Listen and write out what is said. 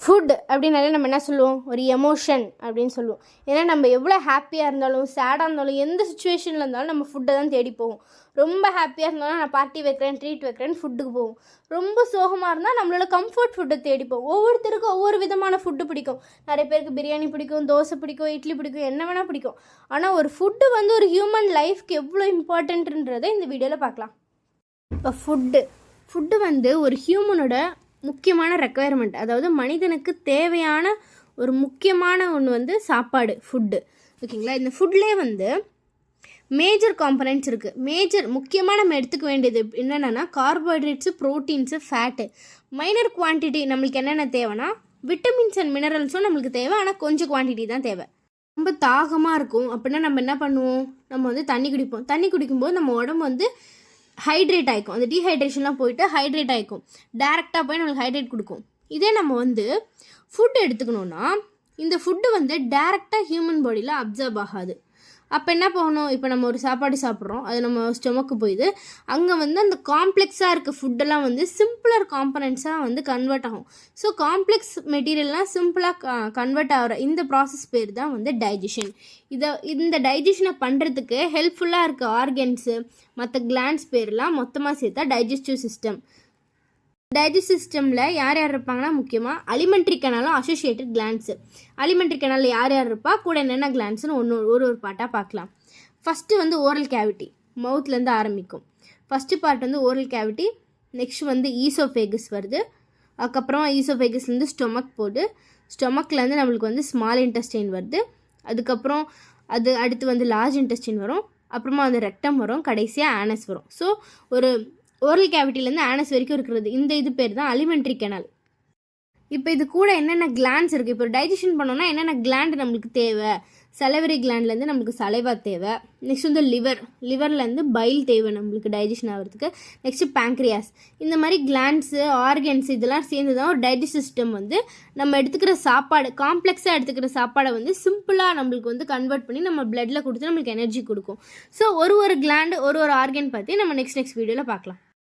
Food அப்படின்னாலே நம்ம என்ன சொல்லுவோம், ஒரு எமோஷன் அப்படின்னு சொல்லுவோம். ஏன்னா நம்ம எவ்வளோ ஹாப்பியாக இருந்தாலும் சேடாக இருந்தாலும் எந்த சுச்சுவேஷனில் இருந்தாலும் நம்ம ஃபுட்டை தான் தேடி போவோம். ரொம்ப ஹாப்பியாக இருந்தாலும் நான் பார்ட்டி வைக்கிறேன், ட்ரீட் வைக்கிறேன்னு ஃபுட்டுக்கு போவோம். ரொம்ப சோகமாக இருந்தால் நம்மளோட கம்ஃபர்ட் ஃபுட்டை தேடிப்போம். ஒவ்வொருத்தருக்கும் ஒவ்வொரு விதமான ஃபுட்டு பிடிக்கும். நிறைய பேருக்கு பிரியாணி பிடிக்கும், தோசை பிடிக்கும், இட்லி பிடிக்கும், என்ன வேணால் பிடிக்கும். ஆனால் ஒரு ஃபுட்டு வந்து ஒரு ஹியூமன் லைஃப்க்கு எவ்வளோ இம்பார்ட்டன்ட்ன்றதை இந்த வீடியோவில் பார்க்கலாம். இப்போ ஃபுட்டு வந்து ஒரு ஹியூமனோட முக்கியமான ரெக்குயர்மெண்ட், அதாவது மனிதனுக்கு தேவையான ஒரு முக்கியமான ஒன்று வந்து சாப்பாடு, ஃபுட்டு. ஓகேங்களா? இந்த ஃபுட்லேயே வந்து மேஜர் காம்பனன்ட்ஸ் இருக்குது. முக்கியமாக நம்ம எடுத்துக்க வேண்டியது என்னென்னா carbohydrates, proteins, fat. Minor quantity நம்மளுக்கு என்னென்ன தேவைன்னா விட்டமின்ஸ் அண்ட் மினரல்ஸும் நம்மளுக்கு தேவை, ஆனால் கொஞ்சம் குவான்டிட்டி தான் தேவை. ரொம்ப தாகமாக இருக்கும் அப்படின்னா நம்ம என்ன பண்ணுவோம், நம்ம வந்து தண்ணி குடிப்போம். தண்ணி குடிக்கும்போது நம்ம உடம்பு வந்து ஹைட்ரேட் ஆகிக்கும். அந்த டீஹைட்ரேஷன்லாம் போயிட்டு ஹைட்ரேட் ஆகிக்கும், டேரெக்டாக போய் நம்மளுக்கு ஹைட்ரேட் கொடுக்கும். இதே நம்ம வந்து ஃபுட்டு எடுத்துக்கணுன்னா இந்த ஃபுட்டு வந்து டேரெக்டாக ஹியூமன் பாடியில் அப்சர்வ் ஆகாது. அப்போ என்ன பண்ணணும், இப்போ நம்ம ஒரு சாப்பாடு சாப்பிட்றோம், அது நம்ம ஸ்டொமக்கு போயிது, அங்கே வந்து அந்த காம்ப்ளெக்ஸாக இருக்க ஃபுட்டெல்லாம் வந்து சிம்பிளர் காம்பனன்ட்ஸாக வந்து கன்வெர்ட் ஆகும். ஸோ காம்ப்ளெக்ஸ் மெட்டீரியல்லாம் சிம்பிளாக கன்வெர்ட் ஆகிற இந்த ப்ராசஸ் பேர் தான் வந்து டைஜஷன். இந்த டைஜஷனை பண்ணுறதுக்கு ஹெல்ப்ஃபுல்லாக இருக்க ஆர்கன்ஸு, மற்ற கிளாண்ட்ஸ் பேர்லாம் மொத்தமாக சேர்த்தா டைஜஸ்டிவ் சிஸ்டம். டைஜஸ்டிவ் சிஸ்டமில் யார் இருப்பாங்கன்னா முக்கியமாக அலிமெண்ட்ரி கனாலும் அசோசியேட்டட் கிளாண்ட்ஸு. அலிமெண்ட்ரி கனாலில் யார் இருப்பா, கூட என்னென்ன கிளாண்ட்ஸ்னு ஒரு பார்ட்டாக பார்க்கலாம். ஃபஸ்ட்டு வந்து ஓரல் கேவிட்டி, மவுத்லேருந்து ஆரம்பிக்கும். ஃபஸ்ட்டு பார்ட் வந்து ஓரல் கேவிட்டி. நெக்ஸ்ட் வந்து ஈசோஃபேகஸ் வருது. அதுக்கப்புறம் ஈசோஃபேகஸ்லேருந்து ஸ்டொமக் போகுது. ஸ்டொமக்லேருந்து நம்மளுக்கு வந்து ஸ்மால் இன்டெஸ்டைன் வருது. அதுக்கப்புறம் அடுத்து வந்து லார்ஜ் இன்டெஸ்டைன் வரும். அப்புறமா வந்து ரெக்டம் வரும், கடைசியாக ஆனஸ் வரும். ஸோ ஒரு ஓரல் கேவிட்டிலேருந்து ஆனஸ் வரைக்கும் இருக்கிறது இது பேர் தான் அலிமெண்ட்ரி கெனால். இப்போ இது கூட என்னென்ன கிளாண்ட்ஸ் இருக்குது, இப்போ டைஜஷன் பண்ணோன்னா என்னென்ன கிளாண்ட் நம்மளுக்கு தேவை, சலைவரி கிளாண்ட்லேருந்து நம்மளுக்கு சலைவா தேவை. நெக்ஸ்ட் வந்து லிவர்லேருந்து பைல் தேவை நம்மளுக்கு டைஜஷன் ஆகிறதுக்கு. Next pancreas. இந்த மாதிரி கிளாண்ட்ஸு, ஆர்கன்ஸ் இதெல்லாம் சேர்ந்து தான் ஒரு டைஜஸ்ட் சிஸ்டம் வந்து நம்ம எடுத்துக்கிற சாப்பாடு, காம்ப்ளெக்ஸாக எடுத்துக்கிற சாப்பாடை வந்து சிம்பிளாக நம்மளுக்கு வந்து கன்வெர்ட் பண்ணி நம்ம பிளட்டில் கொடுத்து நம்மளுக்கு எனர்ஜி கொடுக்கும். ஸோ ஒரு கிளாண்டு ஒரு ஆர்கன் பற்றி நம்ம நெக்ஸ்ட் வீடியோவில் பார்க்கலாம்.